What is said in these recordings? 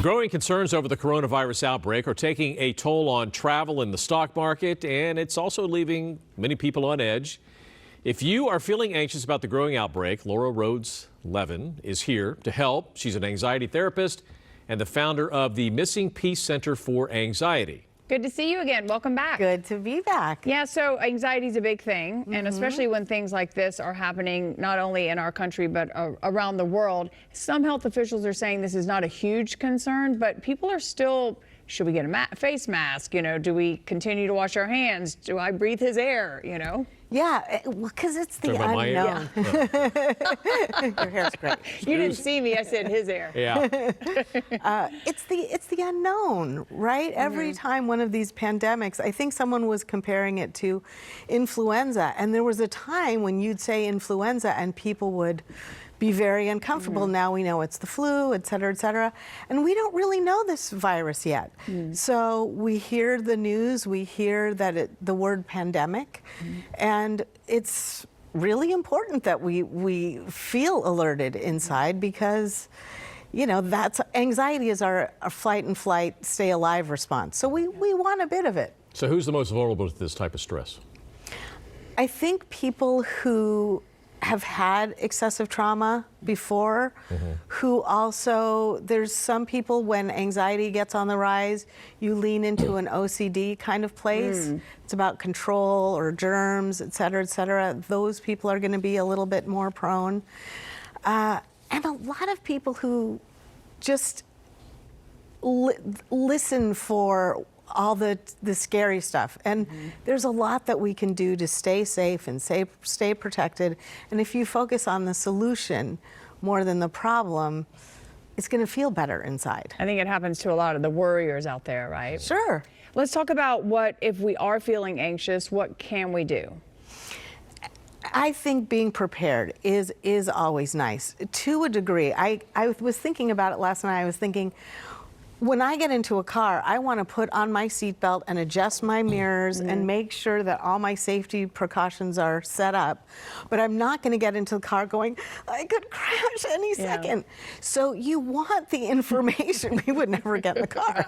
Growing concerns over the coronavirus outbreak are taking a toll on travel and the stock market, and it's also leaving many people on edge. If you are feeling anxious about the growing outbreak, Laura Rhodes-Levin is here to help. She's an anxiety therapist and the founder of the Missing Piece Center for Anxiety. Good to see you again. Welcome back. Good to be back. Yeah, so anxiety is a big thing, and especially when things like this are happening not only in our country but around the world. Some health officials are saying this is not a huge concern, but people are still, should we get a face mask? You know, do we continue to wash our hands? Do I breathe his air? You know? Yeah, because it's the Talking about my unknown. Your hair's great. You didn't see me. I said his air. Yeah. It's the unknown, right? Every time one of these pandemics, I think someone was comparing it to influenza, and there was a time when you'd say influenza and people would be very uncomfortable. Now we know it's the flu, et cetera, and we don't really know this virus yet. So we hear the news, we hear that the word pandemic, and it's really important that we feel alerted inside, because you know, that's anxiety is our fight and flight, stay alive response. So we want a bit of it. So who's the most vulnerable to this type of stress? I think people who have had excessive trauma before, who also, there's some people when anxiety gets on the rise, you lean into an OCD kind of place. It's about control or germs, et cetera. Those people are going to be a little bit more prone. And a lot of people who just listen for all the scary stuff. And there's a lot that we can do to stay safe and stay protected. And if you focus on the solution more than the problem, it's going to feel better inside. I think it happens to a lot of the worriers out there, right? Sure. Let's talk about if we are feeling anxious, what can we do? I think being prepared is always nice, to a degree. I was thinking about it last night. I was thinking, when I get into a car, I want to put on my seatbelt and adjust my mirrors and make sure that all my safety precautions are set up. But I'm not going to get into the car going, I could crash any second. So you want the information. We would never get in the car.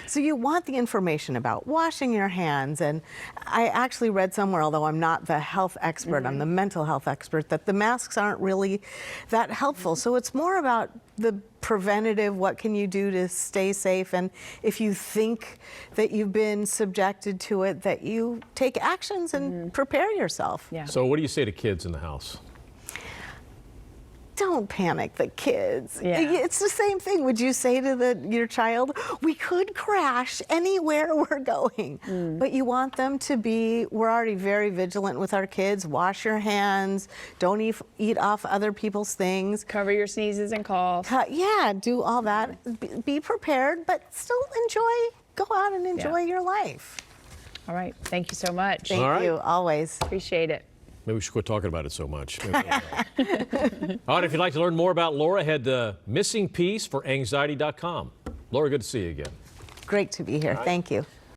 So you want the information about washing your hands. And I actually read somewhere, although I'm not the health expert, I'm the mental health expert, that the masks aren't really that helpful. So it's more about the preventative, what can you do to stay safe, and if you think that you've been subjected to it, that you take actions and prepare yourself. Yeah. So what do you say to kids in the house? Don't panic the kids. Yeah. It's the same thing. Would you say to your child, we could crash anywhere we're going? But you want them to be, we're already very vigilant with our kids. Wash your hands. Don't eat off other people's things. Cover your sneezes and coughs. Yeah, do all that. Be prepared, but still go out and enjoy your life. All right. Thank you so much. Thank you, always. Appreciate it. Maybe we should quit talking about it so much. All right, if you'd like to learn more about Laura, head to missingpieceforanxiety.com. Laura, good to see you again. Great to be here. Thank you.